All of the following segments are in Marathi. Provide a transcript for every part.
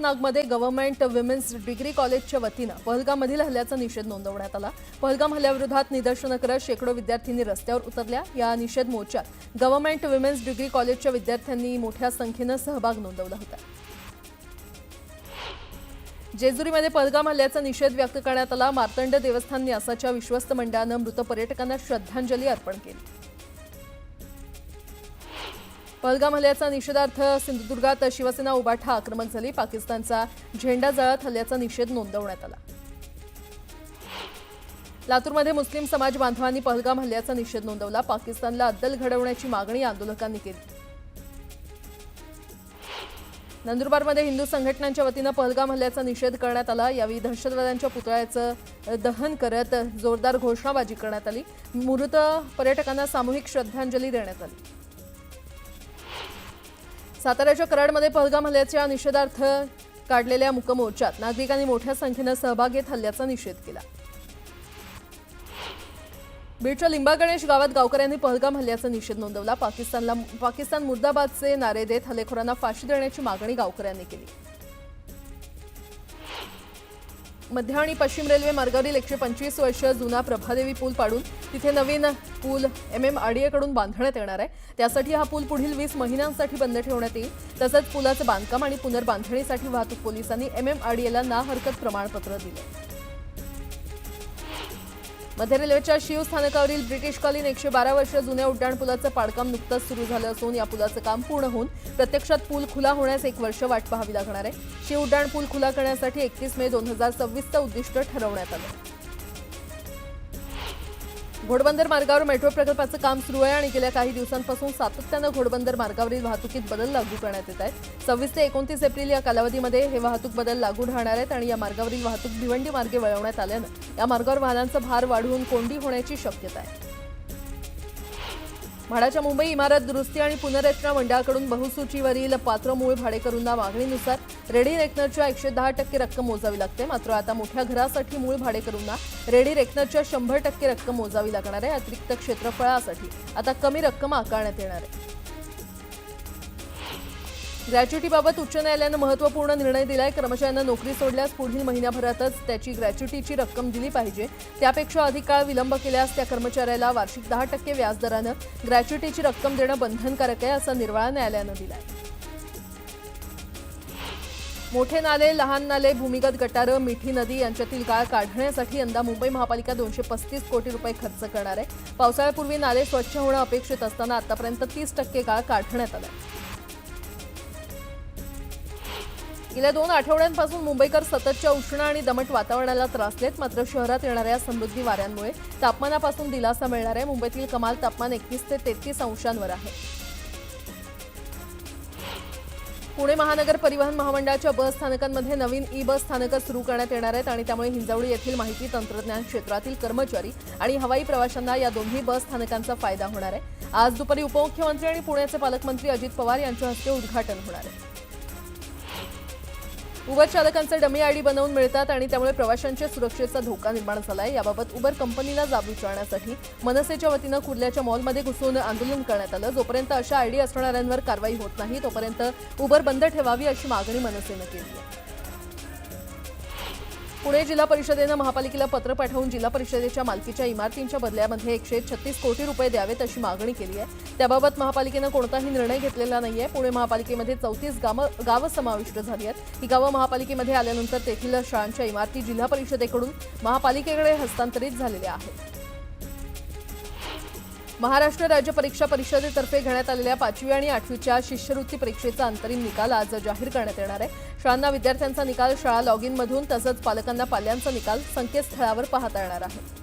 अनंतनागमध्ये गव्हर्नमेंट विमेन्स डिग्री कॉलेजच्या वतीनं पहलगाममधील हल्ल्याचा निषेध नोंदवण्यात आला। पहलगाम हल्ल्याविरोधात निदर्शनं करत शेकडो विद्यार्थ्यांनी रस्त्यावर उतरल्या। या निषेध मोर्चात गव्हर्नमेंट विमेन्स डिग्री कॉलेजच्या विद्यार्थ्यांनी मोठ्या संख्येनं सहभाग नोंदवला होता। जेजुरीमध्ये पहलगाम हल्ल्याचा निषेध व्यक्त करण्यात आला। मार्तंड देवस्थान न्यासाच्या विश्वस्त मंडळानं मृत पर्यटकांना श्रद्धांजली अर्पण केली। पहलगाम हल्ल्याचा निषेधार्थ सिंधुदुर्गात शिवसेना उभाठा आक्रमक झाली। पाकिस्तानचा झेंडा जाळत हल्ल्याचा निषेध नोंदवण्यात आला। लातूरमध्ये मुस्लिम समाज बांधवांनी पहलगाम हल्ल्याचा निषेध नोंदवला। पाकिस्तानला अद्दल घडवण्याची मागणी आंदोलकांनी केली। नंदुरबारमध्ये हिंदू संघटनांच्या वतीनं पहलगाम हल्ल्याचा निषेध करण्यात आला। यावेळी दहशतवाद्यांच्या पुतळ्याचं दहन करत जोरदार घोषणाबाजी करण्यात आली। मृत पर्यटकांना सामूहिक श्रद्धांजली देण्यात आली। साताऱ्याच्या कराडमध्ये पहलगाम हल्ल्याच्या निषेधार्थ काढलेल्या मूक मोर्चात नागरिकांनी मोठ्या संख्येनं सहभाग घेत हल्ल्याचा निषेध केला। बीडच्या लिंबागणेश गावात गावकऱ्यांनी पहलगाम हल्ल्याचा निषेध नोंदवला। पाकिस्तान मुर्दाबादचे नारे देत हल्लेखोरांना फाशी देण्याची मागणी गावकऱ्यांनी केली। मध्य आणि पश्चिम रेल्वे मार्गावरील 125 वर्ष जुना प्रभादेवी पूल पाडून तिथे नवीन पूल MMRDA कडून बांधण्यात येणार आहे। त्यासाठी हा पूल पुढील 20 महिन्यांसाठी बंद ठेवण्यात येईल। तसंच पुलाचं बांधकाम आणि पुनर्बांधणीसाठी वाहतूक पोलिसांनी MMRDA ना हरकत प्रमाणपत्र दिले। मध्य रेल्वेच्या शीव स्थानकावरील ब्रिटिश कालीन 112 वर्ष जुन्या उड्डाणपुलाचं पाडकाम नुकतंच सुरू झालं असून या पुलाचं काम पूर्ण होऊन प्रत्यक्षात पूल खुला होण्यास 1 वर्ष वाट पाहावी लागणार आहे। शीव उड्डाण पूल खुला करण्यासाठी 31 मे 2026चं उद्दिष्ट ठरवण्यात आलं। घोडबंदर मार्गावर मेट्रो प्रकल्पाचं काम सुरू आहे आणि गेल्या काही दिवसांपासून सातत्यानं घोडबंदर मार्गावरील वाहतुकीत बदल लागू करण्यात येत आहेत। 26 ते 29 एप्रिल या कालावधीमध्ये हे वाहतूक बदल लागू राहणार आहेत आणि या मार्गावरील वाहतूक भिवंडी मार्गे वळवण्यात आल्यानं या मार्गावर वाहनांचा भार वाढून कोंडी होण्याची शक्यता आहे। म्हाडाच्या मुंबई इमारत दुरुस्ती आणि पुनर्रचना मंडळाकडून बहुसूचीवरील पात्र मूळ भाडेकरूंना मागणीनुसार रेडी रेकनरच्या 110% रक्कम मोजावी लागते। मात्र आता मोठ्या घरासाठी मूळ भाडेकरूंना रेडी रेकनरच्या 100% रक्कम मोजावी लागणार आहे। अतिरिक्त क्षेत्रफळासाठी आता कमी रक्कम आकारण्यात येणार आहे। ग्रॅच्युटीबाबत उच्च न्यायालयानं महत्त्वपूर्ण निर्णय दिलाय। कर्मचाऱ्यांना नोकरी सोडल्यास पुढील महिन्याभरातच त्याची ग्रॅच्युटीची रक्कम दिली पाहिजे। त्यापेक्षा अधिक काळ विलंब केल्यास त्या कर्मचाऱ्याला वार्षिक 10% व्याजदरानं ग्रॅच्युटीची रक्कम देणं बंधनकारक आहे, असा निर्वाळा न्यायालयानं दिलाय। मोठे नाले, लहान नाले, भूमिगत गटारं, मिठी नदी यांच्यातील गाळ काढण्यासाठी यंदा मुंबई महापालिका 235 कोटी रुपये खर्च करणार आहे। पावसाळ्यापूर्वी नाले स्वच्छ होणं अपेक्षित असताना आतापर्यंत 30% गाळ काढण्यात आलाय। गेल्या 2 आठवड्यांपासून मुंबईकर सततच्या उष्ण आणि दमट वातावरणाला त्रासलेत। मात्र शहरात येणाऱ्या समृद्धी वाऱ्यांमुळे तापमानापासून दिलासा मिळणार आहे। मुंबईतील कमाल तापमान 31 ते 33 अंशांवर आहे। पुणे महानगर परिवहन महामंडळाच्या बस स्थानकांमध्ये नवीन बस स्थानकं सुरू करण्यात येणार आहेत आणि त्यामुळे हिंजवडी येथील माहिती तंत्रज्ञान क्षेत्रातील कर्मचारी आणि हवाई प्रवाशांना या दोन्ही बस स्थानकांचा फायदा होणार आहे। आज दुपारी उपमुख्यमंत्री आणि पुण्याचे पालकमंत्री अजित पवार यांच्या हस्ते उद्घाटन होणार आहे। उबर चालकांचे डमी आयडी बनवून मिळतात आणि त्यामुळे प्रवाशांच्या सुरक्षेचा धोका निर्माण झाला आहे। याबाबत उबर कंपनीला जाब विचारण्यासाठी मनसेच्या वतीनं कुर्ल्याच्या मॉलमध्ये घुसून आंदोलन करण्यात आलं। जोपर्यंत अशा आयडी असणाऱ्यांवर कारवाई होत नाही तोपर्यंत उबर बंद ठेवावी अशी मागणी मनसेनं केली आहे। पुणे जिल्हा परिषदेनं महापालिकेला पत्र पाठवून जिल्हा परिषदेच्या मालकीच्या इमारतींच्या बदल्यामध्ये 136 कोटी रुपये द्यावेत अशी मागणी केली आहे। त्याबाबत महापालिकेनं कोणताही निर्णय घेतलेला नाहीये। पुणे महापालिकेमध्ये 34 गावं समाविष्ट झाली आहेत। ही गावं महापालिकेमध्ये आल्यानंतर तेथील शाळांच्या इमारती जिल्हा परिषदेकडून महापालिकेकडे हस्तांतरित झालेल्या आहेत। महाराष्ट्र राज्य परीक्षा परिषदेतर्फे घेण्यात आलेल्या 5वी आणि 8वीच्या शिष्यवृत्ती परीक्षेचा अंतरिम निकाल आज जाहीर करण्यात येणार आहे। शाळांना विद्यार्थ्यांचा निकाल शाळा लॉगिनमधून तसंच पालकांना पाल्यांचा निकाल संकेतस्थळावर पाहता येणार आहे।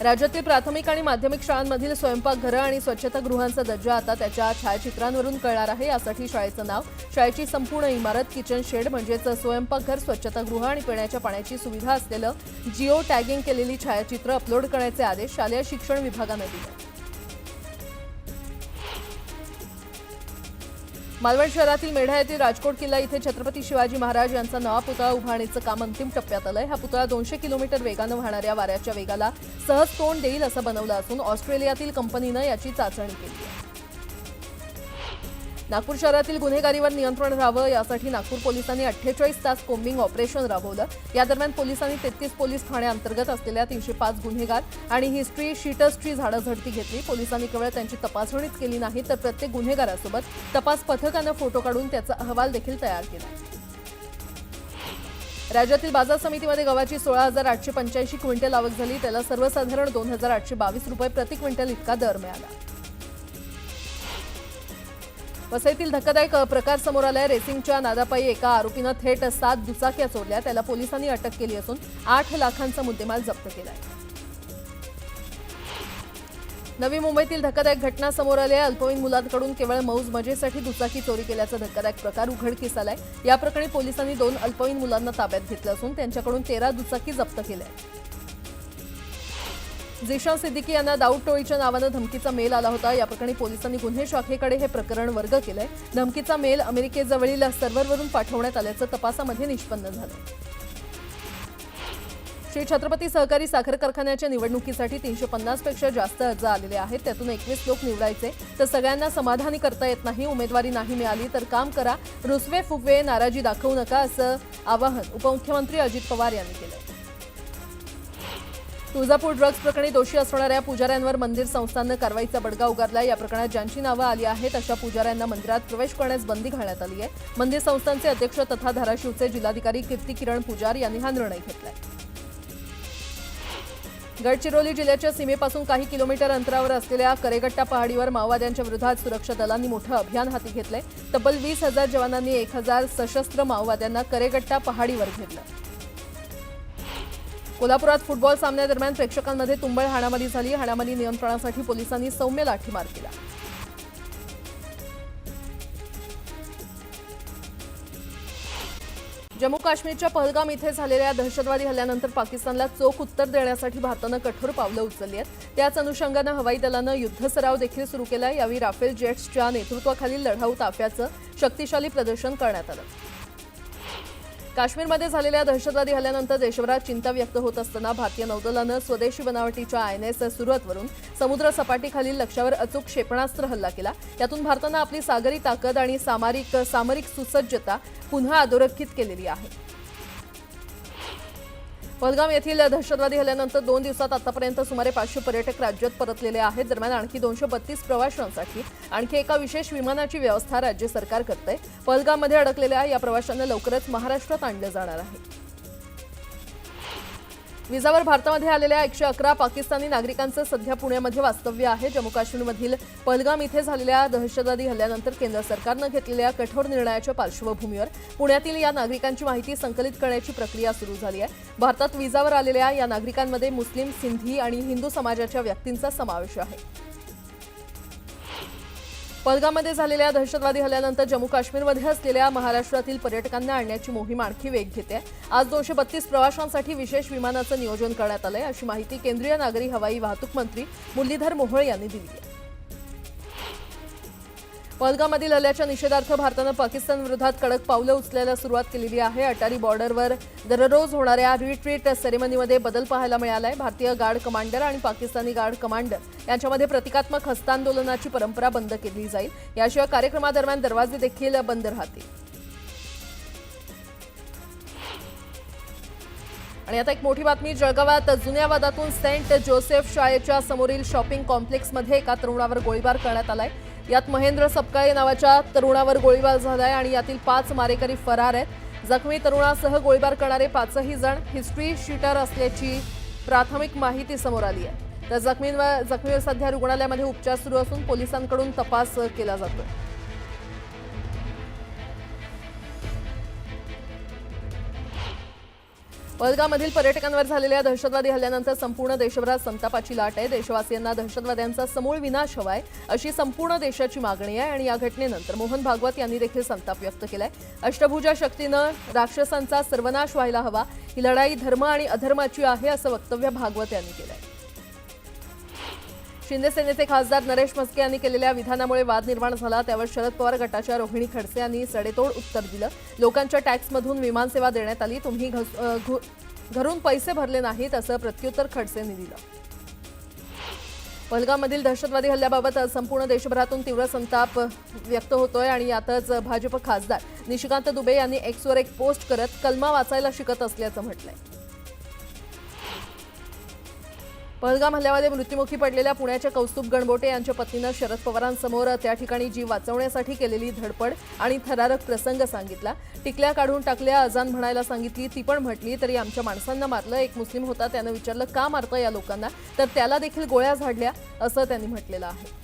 राज्यातील प्राथमिक आणि माध्यमिक शाळांमधील स्वयंपाकघरं आणि स्वच्छतागृहांचा दर्जा आता त्याच्या छायाचित्रांवरून कळणार आहे। यासाठी शाळेचं नाव, शाळेची संपूर्ण इमारत, किचन शेड म्हणजेच स्वयंपाकघर, स्वच्छतागृह आणि पिण्याच्या पाण्याची सुविधा असलेलं जिओ टॅगिंग केलेली छायाचित्र अपलोड करण्याचे आदेश शालेय शिक्षण विभागानं दिले। मालवण शहरातील मेढा येथील राजकोट किल्ला इथे छत्रपती शिवाजी महाराज यांचा नवा पुतळा उभारणीचं काम अंतिम टप्प्यात आलंय। हा पुतळा 200 किलोमीटर वेगानं वाहणाऱ्या वाऱ्याच्या वेगाला सहज तोंड देईल असं बनवलं असून ऑस्ट्रेलियातील कंपनीनं याची चाचणी केली आहे। नागपूर शहरातील गुन्हेगारीवर नियंत्रण राहावं यासाठी नागपूर पोलिसांनी 48 तास कोम्बिंग ऑपरेशन राबवलं। या दरम्यान पोलिसांनी 33 पोलीस ठाण्यांतर्गत असलेल्या 305 गुन्हेगार आणि हिस्ट्री शीटर्सची झाडाझडती घेतली। पोलिसांनी केवळ त्यांची तपासणीच केली नाही तर प्रत्येक गुन्हेगारासोबत तपास पथकानं फोटो काढून त्याचा अहवाल देखील तयार केला। राज्यातील बाजार समितीमध्ये गव्हाची 16,885 क्विंटल आवक झाली। त्याला सर्वसाधारण 2,822 रुपये प्रति क्विंटल इतका दर मिळाला। वसईतील धक्कादायक प्रकार समोर आलाय। रेसिंगच्या नादापायी एका आरोपीनं थेट 7 दुचाक्या चोरल्या। त्याला पोलिसांनी अटक केली असून 8 लाखांचा मुद्देमाल जप्त केलाय। नवी मुंबईतील धक्कादायक घटना समोर आली आहे। अल्पवयीन मुलांकडून केवळ मौज मजेसाठी दुचाकी चोरी केल्याचा धक्कादायक प्रकार उघडकीस आलाय। या प्रकरणी पोलिसांनी 2 अल्पवयीन मुलांना ताब्यात घेतलं असून त्यांच्याकडून 13 दुचाकी जप्त केल्या। झिशान सिद्दीकी यांना दाऊद टोळीच्या नावानं धमकीचा मेल आला होता। या प्रकरणी पोलिसांनी गुन्हे शाखेकडे हे प्रकरण वर्ग केलंय। धमकीचा मेल अमेरिकेजवळील सर्व्हरवरून पाठवण्यात आल्याचं तपासामध्ये निष्पन्न झालंय। श्री छत्रपती सहकारी साखर कारखान्याच्या निवडणुकीसाठी 350 पेक्षा जास्त अर्ज आलेले आहेत। त्यातून 21 लोक निवडायचे तर सगळ्यांना समाधानी करता येत नाही। उमेदवारी नाही मिळाली तर काम करा, रुसवे फुगवे नाराजी दाखवू नका असं आवाहन उपमुख्यमंत्री अजित पवार यांनी केलंय। तुळजापूर ड्रग्ज प्रकरणी दोषी असणाऱ्या पुजाऱ्यांवर मंदिर संस्थाननं कारवाईचा बडगा उगारला। या प्रकरणात ज्यांची नावं आली आहेत अशा पुजाऱ्यांना मंदिरात प्रवेश करण्यास बंदी घालण्यात आली आहे। मंदिर संस्थानचे अध्यक्ष तथा धाराशिवचे जिल्हाधिकारी कीर्ती किरण पुजार यांनी हा निर्णय घेतलाय। गडचिरोली जिल्ह्याच्या सीमेपासून काही किलोमीटर अंतरावर असलेल्या करेगट्टा पहाडीवर माओवाद्यांच्या विरोधात सुरक्षा दलांनी मोठं अभियान हाती घेतलंय। तब्बल 20,000 जवानांनी 1,000 सशस्त्र माओवाद्यांना करेगट्टा पहाडीवर घेतलं। कोल्हापुरात फुटबॉल सामन्यादरम्यान प्रेक्षकांमध्ये तुंबळ हाणामारी झाली। हाणामारी नियंत्रणासाठी पोलिसांनी सौम्य लाठीमार केला। जम्मू काश्मीरच्या पहलगाम इथे झालेल्या दहशतवादी हल्ल्यानंतर पाकिस्तानला चोख उत्तर देण्यासाठी भारतानं कठोर पावलं उचलली आहेत। त्याच अनुषंगानं हवाई दलानं युद्धसराव देखील सुरू केला। यावेळी राफेल जेट्सच्या नेतृत्वाखालील लढाऊ ताफ्याचं शक्तिशाली प्रदर्शन करण्यात आलं। काश्मीरमध्ये झालेल्या दहशतवादी हल्ल्यानंतर देशभरात चिंता व्यक्त होत असताना भारतीय नौदलानं स्वदेशी बनावटीच्या INS सुरतवरून समुद्र सपाटीखालील लक्ष्यावर अचूक क्षेपणास्त्र हल्ला केला। त्यातून भारतानं आपली सागरी ताकद आणि सामरिक सुसज्जता पुन्हा अधोरेखित केलेली आहे। पहलगाम येथील दहशतवादी हल्ल्यानंतर 2 दिवसात आतापर्यंत सुमारे 500 पर्यटक राज्यात परतलेले आहेत। दरम्यान आणखी 232 प्रवाशांसाठी आणखी एका विशेष विमानाची व्यवस्था राज्य सरकार करतंय। पहलगाममध्ये अडकलेल्या या प्रवाशांना लवकरच महाराष्ट्रात आणलं जाणार आहे। विजावर भारतामध्ये आलेल्या 111 पाकिस्तानी नागरिकांचं सध्या पुण्यामध्ये वास्तव्य आहे। जम्मू काश्मीरमधील पहलगाम इथे झालेल्या दहशतवादी हल्ल्यानंतर केंद्र सरकारनं घेतलेल्या कठोर निर्णयाच्या पार्श्वभूमीवर पुण्यातील या नागरिकांची माहिती संकलित करण्याची प्रक्रिया सुरू झाली आहे। भारतात विजावर आलेल्या या नागरिकांमध्ये मुस्लिम, सिंधी आणि हिंदू समाजाच्या व्यक्तींचा समावेश आहे। पहलगाममध्ये झालेल्या दहशतवादी हल्ल्यानंतर जम्मू काश्मीरमध्ये असलेल्या महाराष्ट्रातील पर्यटकांना आणण्याची मोहीम आणखी वेग घेते। आज 232 प्रवाशांसाठी विशेष विमानाचं नियोजन करण्यात आलंय अशी माहिती केंद्रीय नागरी हवाई वाहतूक मंत्री मुरलीधर मोहोळ यांनी दिली आहे। पहलगाममधील हल्ल्याच्या निषेधार्थ भारतानं पाकिस्तान विरोधात कडक पावलं उचलायला सुरुवात केलेली आहे। अटारी बॉर्डरवर दररोज होणाऱ्या रिट्रीट सेरेमनीमध्ये बदल पाहायला मिळालाय। भारतीय गार्ड कमांडर आणि पाकिस्तानी गार्ड कमांडर यांच्यामध्ये प्रतिकात्मक हस्तांदोलनाची परंपरा बंद केली जाईल। याशिवाय कार्यक्रमादरम्यान दरवाजे देखील बंद राहतील। आणि आता एक मोठी बातमी। जळगावात जुन्या वादातून सेंट जोसेफ शाळेच्या समोरील शॉपिंग कॉम्प्लेक्समध्ये एका तरुणावर गोळीबार करण्यात आलाय। यात महेंद्र सपकाळे नावाच्या तरुणावर गोळीबार झालाय आणि यातील 5 मारेकरी फरार आहेत। जखमी तरुणासह गोळीबार करणारे 5ही जण हिस्ट्री शीटर असल्याची प्राथमिक माहिती समोर आली आहे। तर जखमीवर सध्या रुग्णालयामध्ये उपचार सुरू असून पोलिसांकडून तपास केला जातोय। पहलगाममधील पर्यटकांवर झालेल्या दहशतवादी हल्ल्यानंतर संपूर्ण देशभरात संतापाची लाट आहे। देशवासियांना दहशतवाद्यांचा समूळ विनाश हवाय अशी संपूर्ण देशाची मागणी आहे आणि या घटनेनंतर मोहन भागवत यांनी देखील संताप व्यक्त केलाय। अष्टभुजा शक्तीनं राक्षसांचा सर्वनाश व्हायला हवा, ही लढाई धर्म आणि अधर्माची आहे असं वक्तव्य भागवत यांनी केलंय। शिंदे सेनेचे खासदार नरेश म्हस्के यांनी केलेल्या विधानामुळे वाद निर्माण झाला। त्यावर शरद पवार गटाच्या रोहिणी खडसे यांनी सडेतोड उत्तर दिलं। लोकांच्या टॅक्समधून विमानसेवा देण्यात आली, तुम्ही घरून पैसे भरले नाहीत असं प्रत्युत्तर खडसेंनी दिलं। पहलगाममधील दहशतवादी हल्ल्याबाबत संपूर्ण देशभरातून तीव्र संताप व्यक्त होतोय आणि यातच भाजप खासदार निशिकांत दुबे यांनी एक्सवर एक पोस्ट करत कलमा वाचायला शिकत असल्याचं म्हटलंय. पहलगाम हल्ल्यामध्ये मृत्युमुखी पडलेल्या पुण्याच्या कौस्तुभ गणबोटे यांच्या पत्नीनं शरद पवारांसमोर त्या ठिकाणी जीव वाचवण्यासाठी केलेली धडपड आणि थरारक प्रसंग सांगितला. टिकल्या काढून टाकल्या, अजान म्हणायला सांगितली, ती पण म्हटली तरी आमच्या माणसांना मारलं. एक मुस्लिम होता, त्यानं विचारलं का मारतं या लोकांना, तर त्याला देखील गोळ्या झाडल्या असं त्यांनी म्हटलेलं आहे.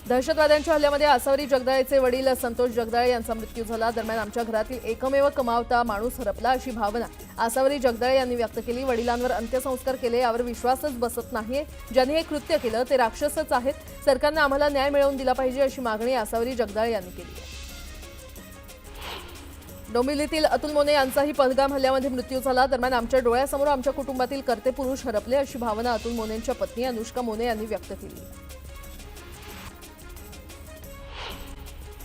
दहशतवाद्यांच्या हल्ल्यामध्ये आसावरी जगदाळेचे वडील संतोष जगदाळे यांचा मृत्यू झाला. दरम्यान आमच्या घरातील एकमेव कमावता माणूस हरपला अशी भावना आसावरी जगदाळे यांनी व्यक्त केली. वडिलांवर अंत्यसंस्कार केले यावर विश्वासच बसत नाहीये. ज्यांनी हे कृत्य केलं ते राक्षसच आहेत. सरकारने आम्हाला न्याय मिळवून दिला पाहिजे अशी मागणी आसावरी जगदाळे यांनी केली आहे. डोंबिवलीतील अतुल मोने यांचाही पहलगाम हल्ल्यामध्ये मृत्यू झाला. दरम्यान आमच्या डोळ्यासमोर आमच्या कुटुंबातील कर्ते पुरुष हरपले अशी भावना अतुल मोनेंच्या पत्नी अनुष्का मोने यांनी व्यक्त केली.